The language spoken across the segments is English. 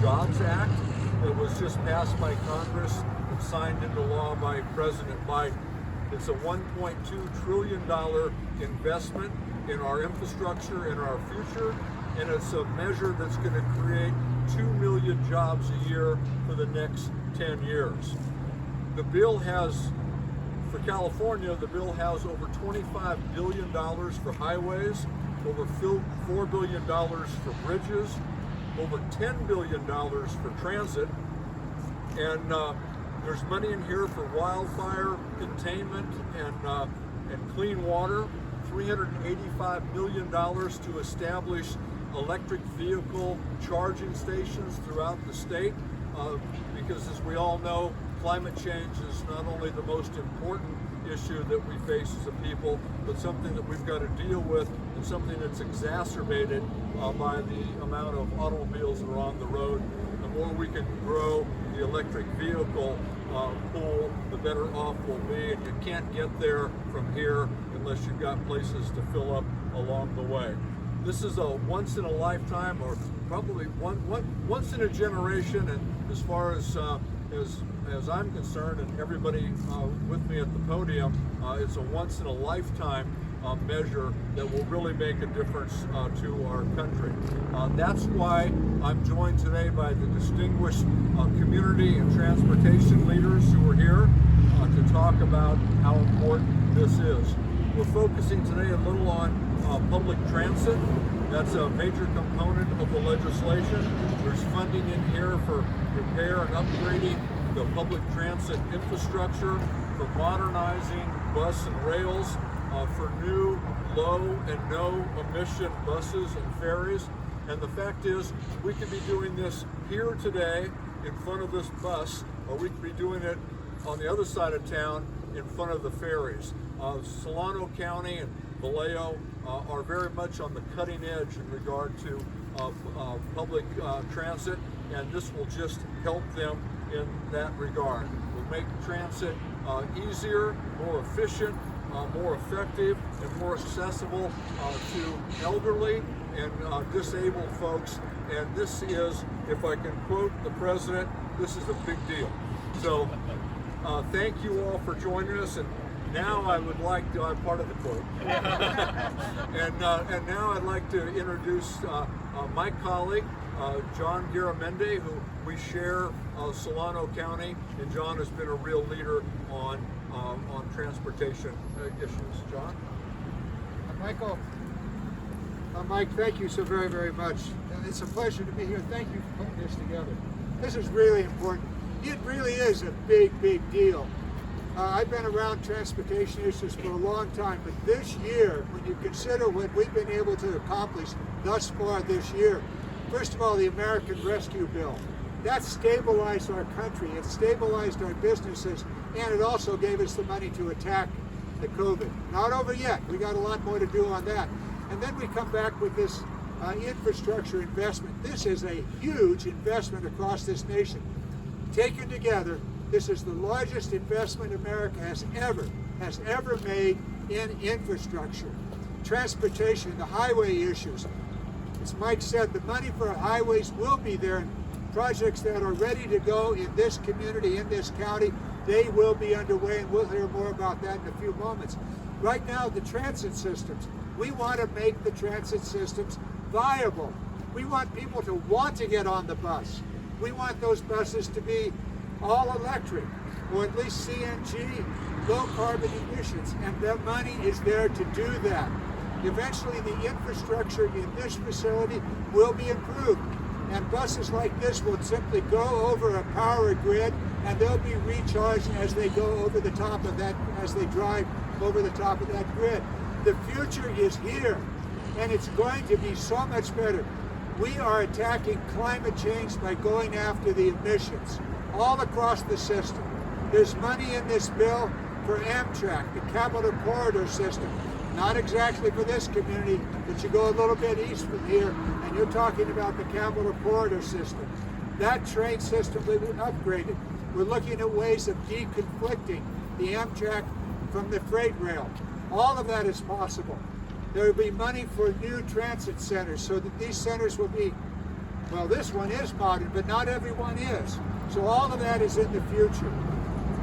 Jobs Act that was just passed by Congress and signed into law by President Biden. It's a $1.2 trillion investment in our infrastructure, in our future, and it's a measure that's going to create 2 million jobs a year for the next 10 years. The bill has, for California, the bill has over $25 billion for highways, over $4 billion for bridges, over $10 billion for transit, and there's money in here for wildfire containment and clean water, $385 million to establish electric vehicle charging stations throughout the state, because as we all know, climate change is not only the most important issue that we face as a people, but something that we've got to deal with, and something that's exacerbated by the amount of automobiles that are on the road. The more we can grow the electric vehicle pool, the better off we'll be, and you can't get there from here unless you've got places to fill up along the way. This is a once in a lifetime, or probably once in a generation, and as far as I'm concerned, and everybody with me at the podium, it's a once in a lifetime measure that will really make a difference to our country. That's why I'm joined today by the distinguished community and transportation leaders who are here to talk about how important this is. We're focusing today a little on public transit. That's a major component of the legislation. There's funding in here for repair and upgrading the public transit infrastructure, for modernizing bus and rails, for new low and no emission buses and ferries. And the fact is, we could be doing this here today in front of this bus, or we could be doing it on the other side of town in front of the ferries. Solano County and Vallejo are very much on the cutting edge in regard to public transit, and this will just help them in that regard. We'll make transit easier, more efficient, more effective, and more accessible to elderly and disabled folks. And this is, if I can quote the president, this is a big deal. So thank you all for joining us. And now I would like to, I'm part of the quote. and now I'd like to introduce my colleague, John Garamendi, who we share Solano County, and John has been a real leader on transportation issues. John? Michael, Mike, thank you so very, very much. It's a pleasure to be here. Thank you for putting this together. This is really important. It really is a big, big deal. I've been around transportation issues for a long time, but this year, when you consider what we've been able to accomplish thus far this year, first of all, the American Rescue Bill, that stabilized our country, it stabilized our businesses, and it also gave us the money to attack the COVID. Not over yet. We got a lot more to do on that. And then we come back with this infrastructure investment. This is a huge investment across this nation. Taken together, this is the largest investment America has ever made in infrastructure. Transportation, the highway issues. As Mike said, the money for highways will be there. Projects that are ready to go in this community, in this county, they will be underway, and we'll hear more about that in a few moments. Right now, the transit systems, we want to make the transit systems viable. We want people to want to get on the bus. We want those buses to be all electric, or at least CNG, low carbon emissions, and the money is there to do that. Eventually, the infrastructure in this facility will be improved, and buses like this will simply go over a power grid, and they'll be recharged as they go over the top of that, as they drive over the top of that grid. The future is here, and it's going to be so much better. We are attacking climate change by going after the emissions all across the system. There's money in this bill for Amtrak, the Capital Corridor system. Not exactly for this community, but you go a little bit east from here, and you're talking about the Capital Corridor system. That train system will be upgraded. We're looking at ways of deconflicting the Amtrak from the freight rail. All of that is possible. There will be money for new transit centers so that these centers will be Well, this one is modern, but not everyone is. So all of that is in the future.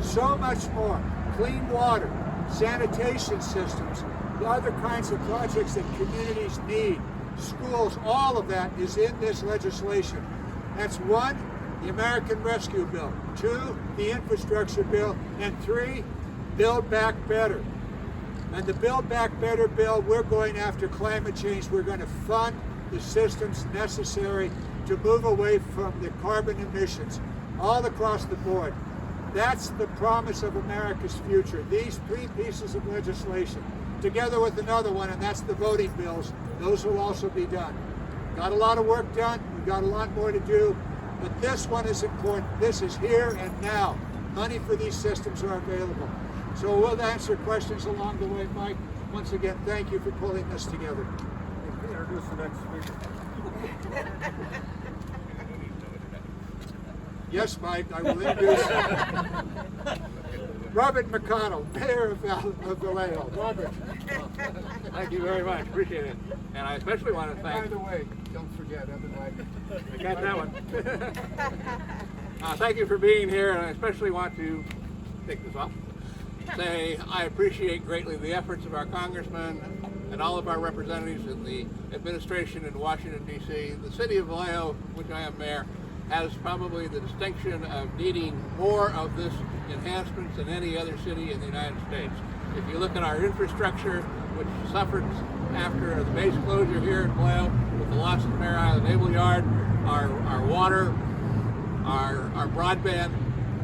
So much more. Clean water, sanitation systems, the other kinds of projects that communities need, schools, all of that is in this legislation. That's one, the American Rescue Bill. Two, the infrastructure bill. And three, Build Back Better. And the Build Back Better bill, we're going after climate change. We're going to fund the systems necessary to move away from the carbon emissions all across the board. That's the promise of America's future. These three pieces of legislation, together with another one, and that's the voting bills, those will also be done. Got a lot of work done, we've got a lot more to do, but this one is important. This is here and now. Money for these systems are available. So we'll answer questions along the way, Mike. Once again, thank you for pulling this together. Introduce the next speaker. Yes, Mike, I will introduce Robert McConnell, Mayor of Vallejo. Robert. Thank you very much. Appreciate it. And I especially want to By thank... the way, don't forget, otherwise. I got that one. Thank you for being here, and I especially want to take this off. Say I appreciate greatly the efforts of our congressmen and all of our representatives in the administration in Washington, D.C. The city of Vallejo, which I am mayor, has probably the distinction of needing more of this enhancements than any other city in the United States. If you look at our infrastructure, which suffered after the base closure here in Vallejo with the loss of the Mare Island Naval Yard, our water, our broadband,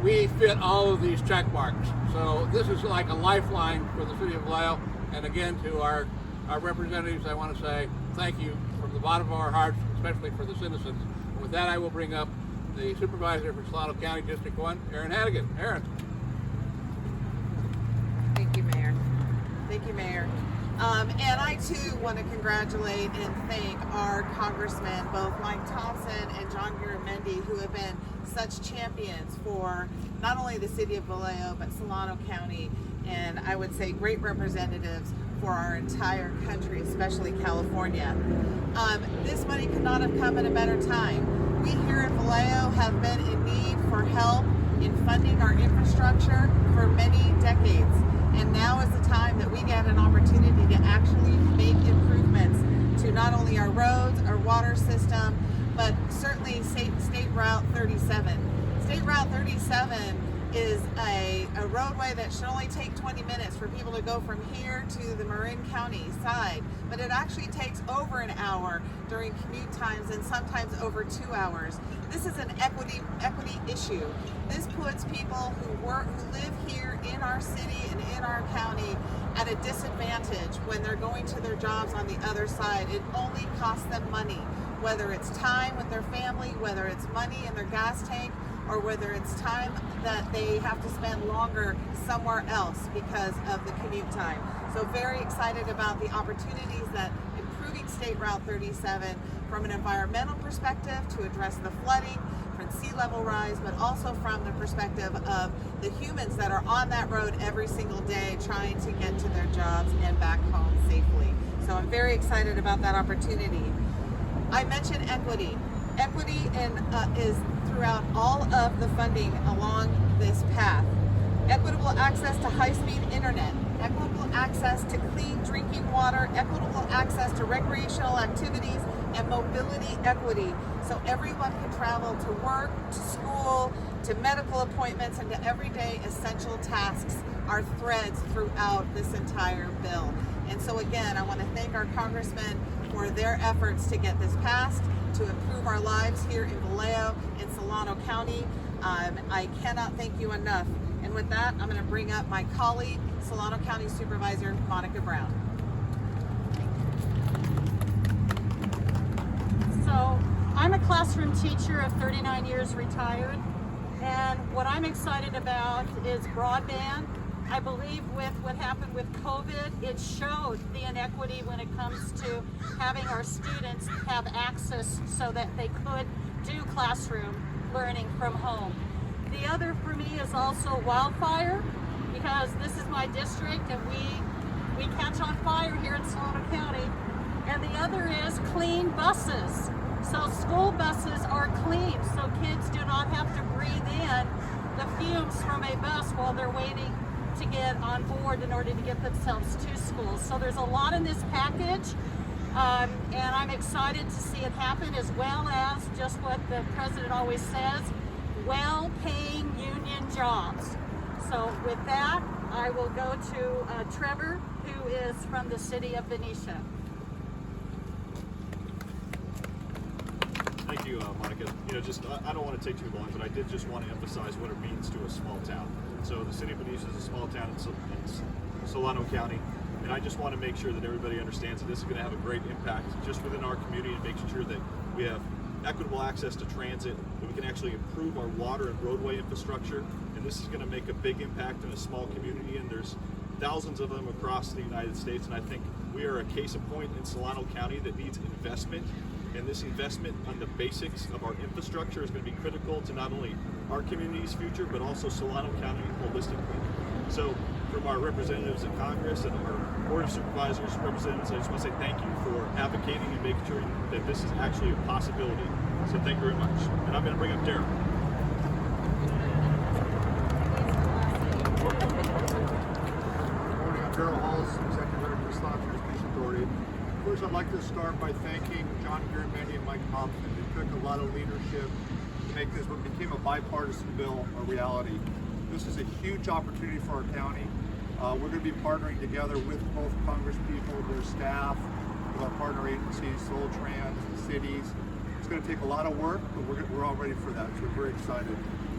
we fit all of these check marks. So this is like a lifeline for the city of Vallejo. And again, to our representatives, I want to say thank you from the bottom of our hearts, especially for the citizens. With that, I will bring up the supervisor for Solano County District 1, Erin Hannigan. Erin. Thank you, Mayor. Thank you, Mayor. And I too want to congratulate and thank our congressmen, both Mike Thompson and John Garamendi, who have been such champions for not only the city of Vallejo, but Solano County, and I would say great representatives for our entire country, especially California. This money could not have come at a better time. We here in Vallejo have been in need for help in funding our infrastructure for many decades. And now is the time that we get an opportunity to actually make improvements to not only our roads, our water system, but certainly State Route 37. State Route 37 is a roadway that should only take 20 minutes for people to go from here to the Marin County side, but it actually takes over an hour during commute times and sometimes over 2 hours. This is an equity issue. This puts people who live here in our city and in our county at a disadvantage when they're going to their jobs on the other side. It only costs them money, whether it's time with their family, whether it's money in their gas tank, or whether it's time that they have to spend longer somewhere else because of the commute time. So very excited about the opportunities that improving State Route 37 from an environmental perspective to address the flooding, from sea level rise, but also from the perspective of the humans that are on that road every single day trying to get to their jobs and back home safely. So I'm very excited about that opportunity. I mentioned equity. Equity is throughout all of the funding along this path. Equitable access to high-speed internet, equitable access to clean drinking water, equitable access to recreational activities, and mobility equity, so everyone can travel to work, to school, to medical appointments, and to everyday essential tasks are threads throughout this entire bill. And so again, I want to thank our congressmen for their efforts to get this passed, to improve our lives here in Vallejo and Solano County. I cannot thank you enough. And with that, I'm going to bring up my colleague, Solano County Supervisor Monica Brown. So I'm a classroom teacher of 39 years retired, and what I'm excited about is broadband. I believe with what happened with COVID, it showed the inequity when it comes to having our students have access so that they could do classroom learning from home. The other for me is also wildfire, because this is my district and we catch on fire here in Solano County. And the other is clean buses. So school buses are clean, so kids do not have to breathe in the fumes from a bus while they're waiting to get on board in order to get themselves to school. So there's a lot in this package, and I'm excited to see it happen, as well as just what the president always says, well-paying union jobs. So with that, I will go to Trevor, who is from the city of Benicia. Thank you, Monica. I don't want to take too long, but I did just want to emphasize what it means to a small town. So the city of Benicia is a small town in Solano County, and I just want to make sure that everybody understands that this is going to have a great impact just within our community and making sure that we have equitable access to transit, that we can actually improve our water and roadway infrastructure, and this is going to make a big impact in a small community, and there's thousands of them across the United States, and I think we are a case in point in Solano County that needs investment. And this investment on the basics of our infrastructure is going to be critical to not only our community's future, but also Solano County holistically. So from our representatives in Congress and our Board of Supervisors representatives, I just want to say thank you for advocating and making sure that this is actually a possibility. So thank you very much. And I'm going to bring up Daryl. Good morning, I'm Daryl Halls, Executive Director of the Solano Transportation Authority. First, I'd like to start by thanking John Garamendi and Mike Thompson. They took a lot of leadership to make this what became a bipartisan bill a reality. This is a huge opportunity for our county. We're going to be partnering together with both Congress people, their staff, with our partner agencies, Soltrans, the cities. It's going to take a lot of work, but we're all ready for that, so we're very excited.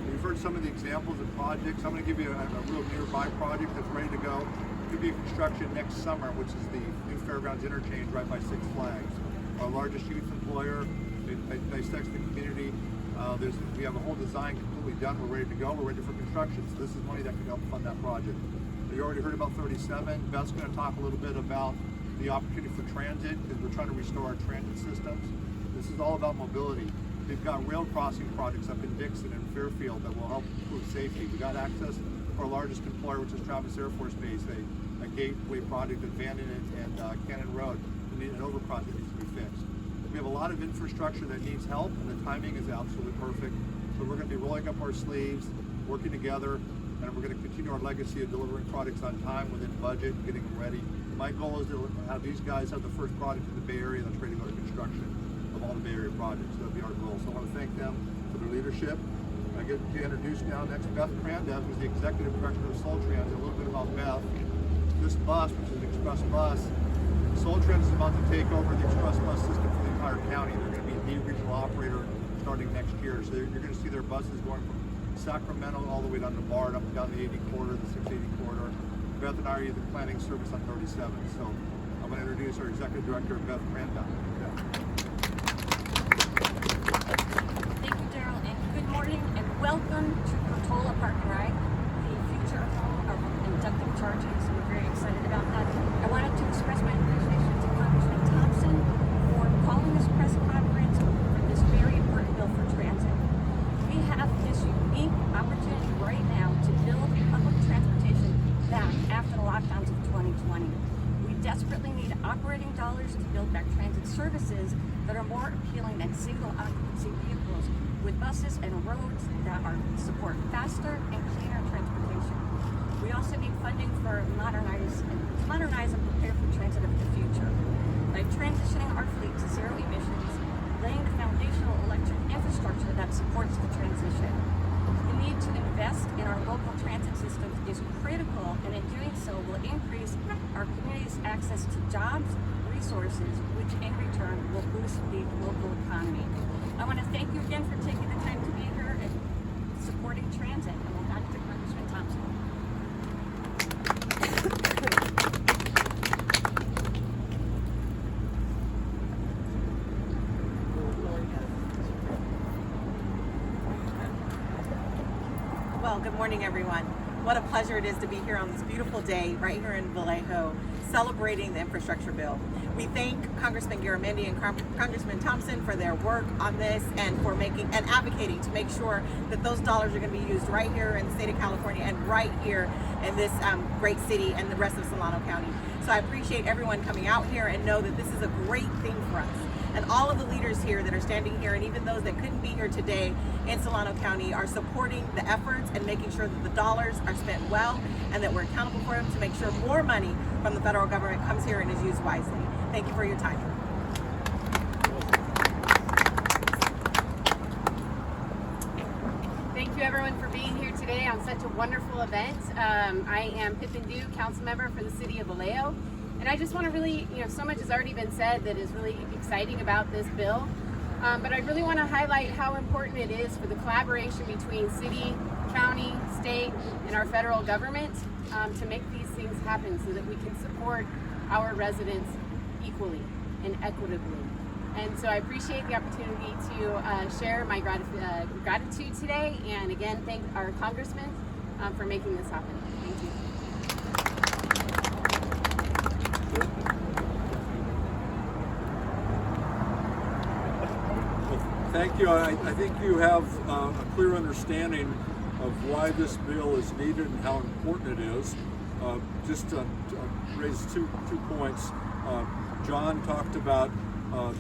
We've heard some of the examples of projects. I'm going to give you a real nearby project that's ready to go. It'll be construction next summer, which is the new Fairgrounds interchange right by Six Flags. Our largest youth employer. They dissect the community. We have a whole design completely done. We're ready to go. We're ready for construction. So this is money that can help fund that project. You already heard about 37. Beth's going to talk a little bit about the opportunity for transit, because we're trying to restore our transit systems. This is all about mobility. We've got rail crossing projects up in Dixon and Fairfield that will help improve safety. We got access to our largest employer, which is Travis Air Force Base, a gateway project at Vanden and Cannon Road. We need an overcross that needs to be fixed. We have a lot of infrastructure that needs help, and the timing is absolutely perfect. So we're going to be rolling up our sleeves, working together, and we're going to continue our legacy of delivering products on time, within budget, getting them ready. My goal is to have these guys have the first product in the Bay Area that's ready to go to construction of all the Bay Area projects. That'll be our goal. So I want to thank them for their leadership. I get to introduce now next Beth Crandall, who's the Executive Director of Soltrans. A little bit about Beth. This bus, which is an express bus, Soltrans is about to take over the express bus system for the entire county. They're going to be the regional operator starting next year. So you're going to see their buses going from Sacramento all the way down to Bard, up and down the 80 corridor, the 680 corridor. Beth and I are the planning service on 37. So I'm going to introduce our Executive Director, Beth Crandall. Thank you, Daryl, and good morning, and welcome to Portola Park and Ride, the future home of inductive charging. So we're very excited about that. I wanted to express my appreciation to Congressman Thompson for calling this press conference for this very important bill for transit. We have this unique opportunity right now to build public transportation back after the lockdowns of 2020. We desperately need operating dollars to build back transit services that are more appealing than single occupancy vehicles, with buses and roads that support faster and cleaner transportation. We also need funding for modernize and prepare for transit of the future. By transitioning our fleet to zero emissions, laying the foundational electric infrastructure that supports the transition. The need to invest in our local transit systems is critical, and in doing so will increase our community's access to jobs, resources, which in return will boost the local economy. I want to thank you again for taking the time to be here and supporting transit, and we'll back to Congressman Thompson. Well, good morning, everyone. What a pleasure it is to be here on this beautiful day right here in Vallejo, celebrating the infrastructure bill. We thank Congressman Garamendi and Congressman Thompson for their work on this and for advocating to make sure that those dollars are going to be used right here in the state of California and right here in this great city and the rest of Solano County. So I appreciate everyone coming out here and know that this is a great thing for us. and all of the leaders here that are standing here, and even those that couldn't be here today in Solano County, are supporting the efforts and making sure that the dollars are spent well and that we're accountable for them to make sure more money from the federal government comes here and is used wisely. Thank you for your time. Thank you everyone for being here today on such a wonderful event. I am Pippin Dew, council member for the city of Vallejo. And I just want to really, so much has already been said that is really exciting about this bill. But I really want to highlight how important it is for the collaboration between city, county, state, and our federal government to make these things happen so that we can support our residents equally and equitably. And so I appreciate the opportunity to share my gratitude today, and again, thank our congressman for making this happen. Thank you. Thank you. I think you have a clear understanding of why this bill is needed and how important it is. Just to raise two points. John talked about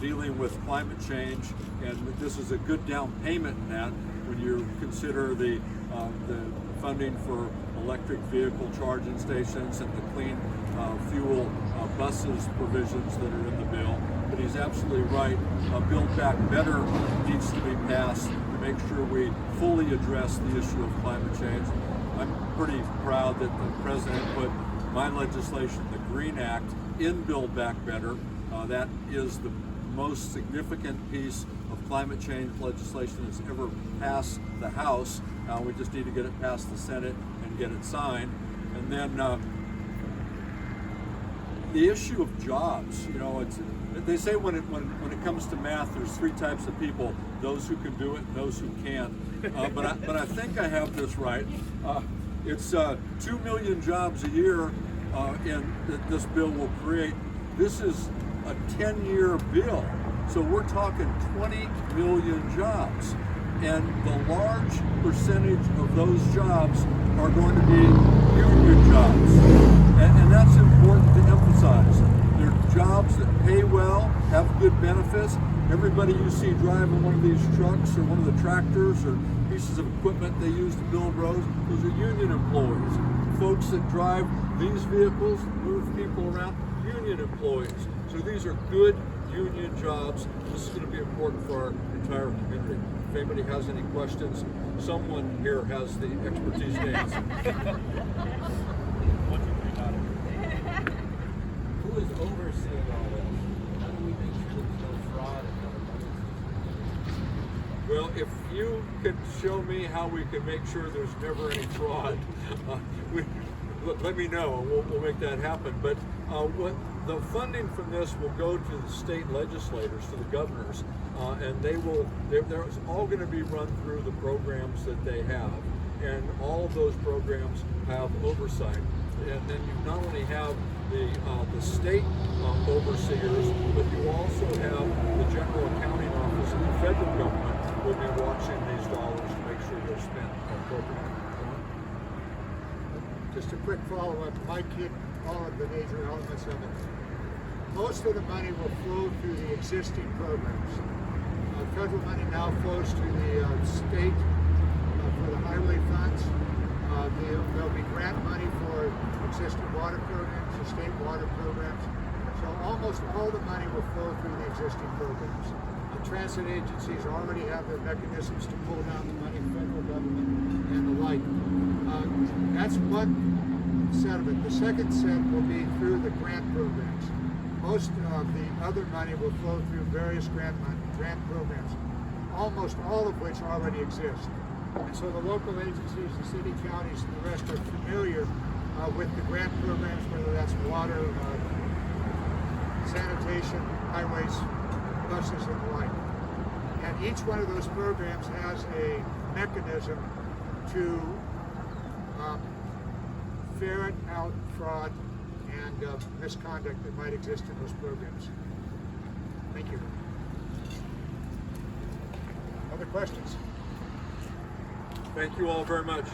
dealing with climate change, and this is a good down payment in that when you consider the funding for electric vehicle charging stations and the clean fuel buses provisions that are in the bill. But he's absolutely right. Build Back Better needs to be passed to make sure we fully address the issue of climate change. I'm pretty proud that the president put my legislation, the Green Act, in Build Back Better. That is the most significant piece of climate change legislation that's ever passed the House. Now we just need to get it past the Senate and get it signed. And then the issue of jobs, they say when it comes to math, there's three types of people: those who can do it, and those who can't. But I think I have this right. It's 2 million jobs a year that this bill will create. This is a 10-year bill, so we're talking 20 million jobs, and the large percentage of those jobs are going to be union jobs, and that's important to emphasize. They're jobs that pay well, have good benefits. Everybody you see driving one of these trucks or one of the tractors or pieces of equipment they use to build roads, those are union employees. Folks that drive these vehicles, move people around, union employees. So these are good union jobs. This is going to be important for our entire community. If anybody has any questions, someone here has the expertise to answer. Who is overseeing all this? How do we make sure there's no fraud? Well, if you could show me how we can make sure there's never any fraud, let me know, and we'll make that happen. But what the funding from this will go to the state legislators, to the governors, and they're all going to be run through the programs that they have, and all of those programs have oversight. And then you not only have the state overseers, but you also have the General Accounting Office and the federal government will be watching these dollars to make sure they're spent appropriately. Just a quick follow-up. Mike hit all of the major elements of it. Most of the money will flow through the existing programs. Federal money now flows to the state for the highway funds. There'll be grant money for existing water programs, the state water programs. So almost all the money will flow through the existing programs. The transit agencies already have their mechanisms to pull down the money, federal government and the like. That's one set of it. The second set will be through the grant programs. Most of the other money will flow through various grant programs, almost all of which already exist. And so the local agencies, the city, counties, and the rest are familiar with the grant programs, whether that's water, sanitation, highways, buses, and the like. And each one of those programs has a mechanism to ferret out fraud and misconduct that might exist in those programs. Thank you. Other questions? Thank you all very much.